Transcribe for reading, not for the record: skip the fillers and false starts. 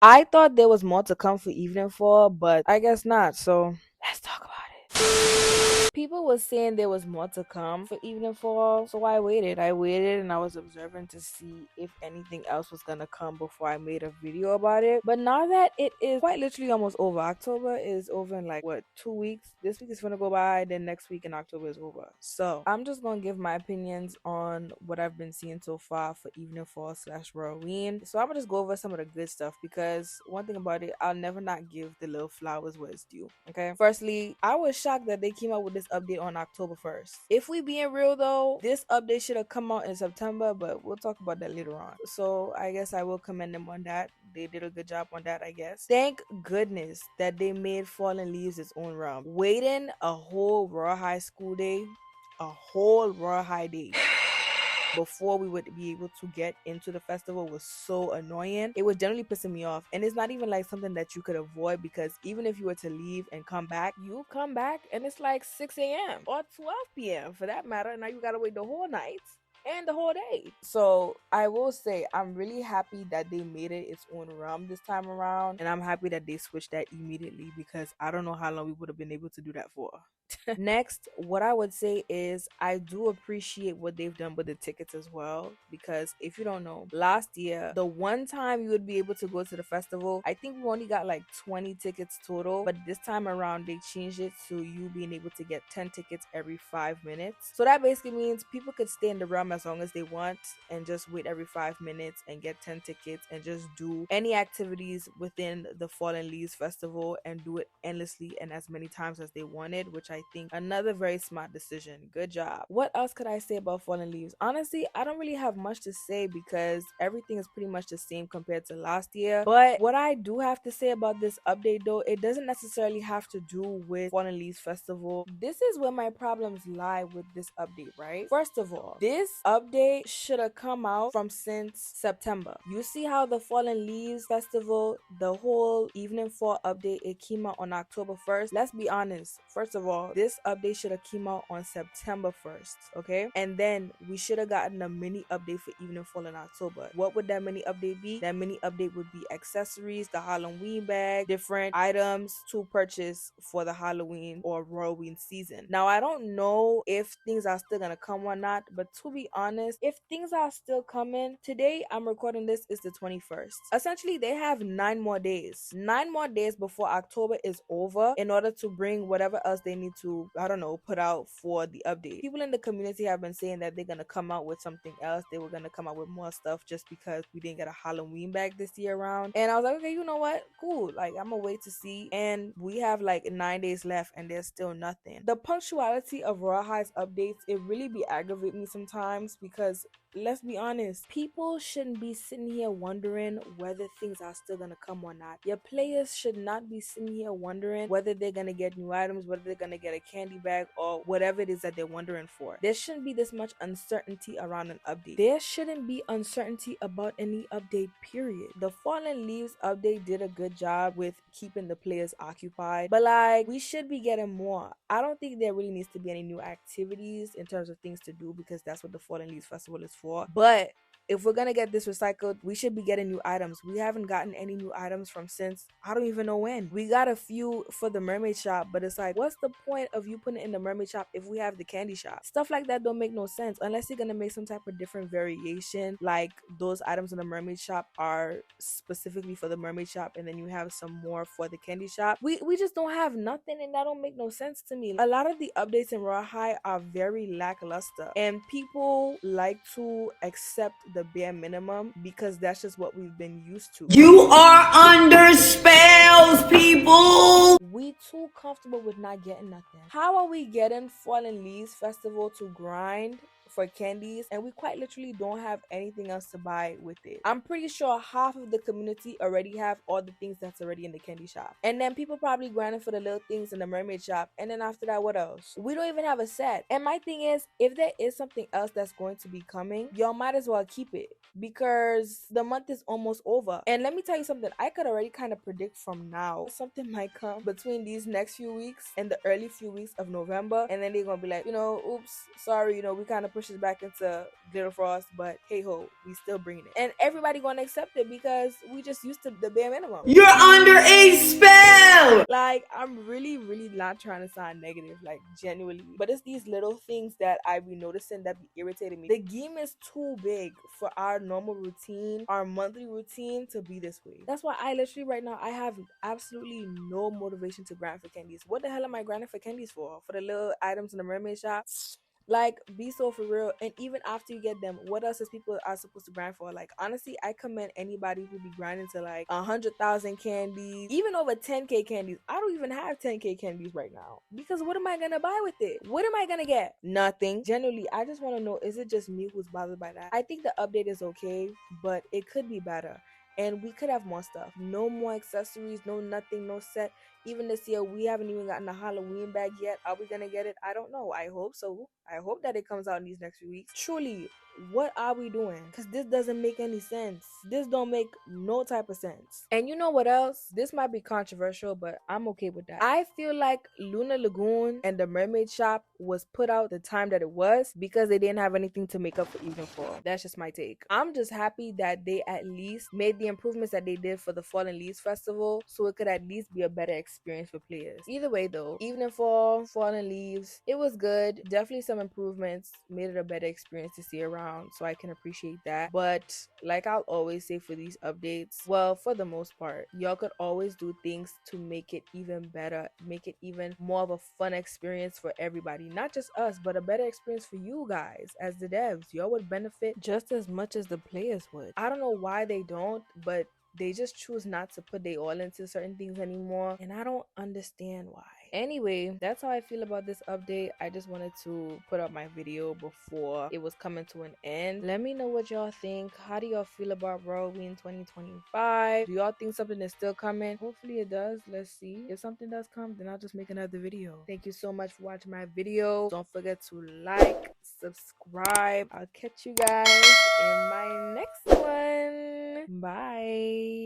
I thought there was more to come for evening fall, but I guess not. So let's talk about it. People were saying there was more to come for evening fall, so I waited. I waited and I was observing to see if anything else was gonna come before I made a video about it. But now that it is quite literally almost over, October is over in like what, 2 weeks? This week is gonna go by, then next week in October is over. So I'm just gonna give my opinions on what I've been seeing so far for evening fall slash Halloween. So I'm gonna just go over some of the good stuff because one thing about it, I'll never not give the little flowers where it's due. Okay. Firstly, I was shocked that they came out with this update on October 1st. If we being real though, this update should have come out in September, but we'll talk about that later on. So I guess I will commend them on that. They did a good job on that, I guess. Thank goodness that they made Fallen Leaves its own realm. Waiting a whole Royal High school day, a whole Royal High day before we would be able to get into the festival was so annoying. It was generally pissing me off, and it's not even like something that you could avoid, because even if you were to leave and come back, you come back and it's like 6 a.m. or 12 p.m. for that matter, and now you gotta wait the whole night and the whole day. So I will say I'm really happy that they made it its own realm this time around, and I'm happy that they switched that immediately, because I don't know how long we would have been able to do that for. Next, what I would say is I do appreciate what they've done with the tickets as well, because if you don't know, last year, the one time you would be able to go to the festival, I think we only got like 20 tickets total, but this time around they changed it to you being able to get 10 tickets every 5 minutes. So that basically means people could stay in the realm as long as they want and just wait every 5 minutes and get 10 tickets and just do any activities within the Fallen Leaves festival and do it endlessly and as many times as they wanted, which I think another very smart decision. Good job. What else could I say about Fallen Leaves? Honestly, I don't really have much to say because everything is pretty much the same compared to last year. But what I do have to say about this update though, it doesn't necessarily have to do with Fallen Leaves Festival. This is where my problems lie with this update, right? First of all, this update should have come out from since September. You see how the Fallen Leaves Festival, the whole evening fall update, it came out on October 1st. Let's be honest. First of all, this update should have came out on September 1st, okay? And then we should have gotten a mini update for evening fall in October. What would that mini update be? That mini update would be accessories, the Halloween bag, different items to purchase for the Halloween or Halloween season. Now, I don't know if things are still gonna come or not, but to be honest, if things are still coming, today I'm recording this is the 21st. Essentially, they have 9 more days. 9 more days before October is over in order to bring whatever else they need to, I don't know, put out for the update. People in the community have been saying that they're gonna come out with something else. They were gonna come out with more stuff just because we didn't get a Halloween bag this year around. And I was like, okay, you know what? Cool. Like, I'm gonna wait to see. And we have like 9 days left and there's still nothing. The punctuality of Raw High's updates, it really be aggravating me sometimes because let's be honest, people shouldn't be sitting here wondering whether things are still gonna come or not. Your players should not be sitting here wondering whether they're gonna get new items, whether they're gonna get a candy bag, or whatever it is that they're wondering for. There shouldn't be this much uncertainty around an update. There shouldn't be uncertainty about any update, period. The Fallen Leaves update did a good job with keeping the players occupied, but like, we should be getting more. I don't think there really needs to be any new activities in terms of things to do, because that's what the Fallen Leaves Festival is for. But if we're gonna get this recycled, we should be getting new items. We haven't gotten any new items from since I don't even know when. We got a few for the mermaid shop, but it's like, what's the point of you putting it in the mermaid shop if we have the candy shop? Stuff like that don't make no sense unless you're gonna make some type of different variation, like those items in the mermaid shop are specifically for the mermaid shop and then you have some more for the candy shop. We just don't have nothing, and that don't make no sense to me. A lot of the updates in Raw High are very lackluster, and people like to accept the bare minimum because that's just what we've been used to. You are under spells, people! We too comfortable with not getting nothing. How are we getting Fallen Leaves Festival to grind for candies and we quite literally don't have anything else to buy with it? I'm pretty sure half of the community already have all the things that's already in the candy shop, and then people probably grinding for the little things in the mermaid shop, and then after that, what else? We don't even have a set. And my thing is, if there is something else that's going to be coming, y'all might as well keep it, because the month is almost over. And let me tell you something, I could already kind of predict from now something might come between these next few weeks and the early few weeks of November, and then they're gonna be like, oops, sorry, we kind of pushed switches back into glitter frost, but hey ho, we still bringing it, and everybody gonna accept it because we just used to the bare minimum. You're under a spell! Like, I'm really not trying to sound negative, like genuinely, but it's these little things that I be noticing that be irritating me. The game is too big for our normal routine, our monthly routine, to be this way. That's why I literally right now I have absolutely no motivation to grind for candies. What the hell am I grinding for candies for? For the little items in the mermaid shop? Like, be so for real. And even after you get them, what else is people are supposed to grind for? Like, honestly, I commend anybody who be grinding to like 100,000 candies, even over 10k candies. I don't even have 10k candies right now, because what am I gonna buy with it? What am I gonna get? Nothing. Generally, I just want to know, is it just me who's bothered by that? I think the update is okay, but it could be better. And we could have more stuff. No more accessories, no nothing, no set. Even this year, we haven't even gotten a Halloween bag yet. Are we gonna get it? I don't know. I hope so. I hope that it comes out in these next few weeks. Truly, what are we doing? Because this doesn't make any sense. This don't make no type of sense. And you know what else? This might be controversial, but I'm okay with that. I feel like Luna Lagoon and the Mermaid Shop was put out the time that it was because they didn't have anything to make up for Evening Fall. That's just my take. I'm just happy that they at least made the improvements that they did for the Fallen Leaves Festival, so it could at least be a better experience for players. Either way though, Evening Fall, Fallen Leaves, it was good. Definitely some improvements, made it a better experience to see around, so I can appreciate that. But like I'll always say for these updates, well, for the most part, y'all could always do things to make it even better, make it even more of a fun experience for everybody, not just us, but a better experience for you guys as the devs. Y'all would benefit just as much as the players would. I don't know why they don't, but they just choose not to put their all into certain things anymore, and I don't understand why. Anyway, that's how I feel about this update. I just wanted to put up my video before it was coming to an end. Let me know what y'all think. How do y'all feel about ROYALLOWEEN 2025? Do y'all think something is still coming? Hopefully it does. Let's see. If something does come, then I'll just make another video. Thank you so much for watching my video. Don't forget to like, subscribe. I'll catch you guys in my next one. Bye.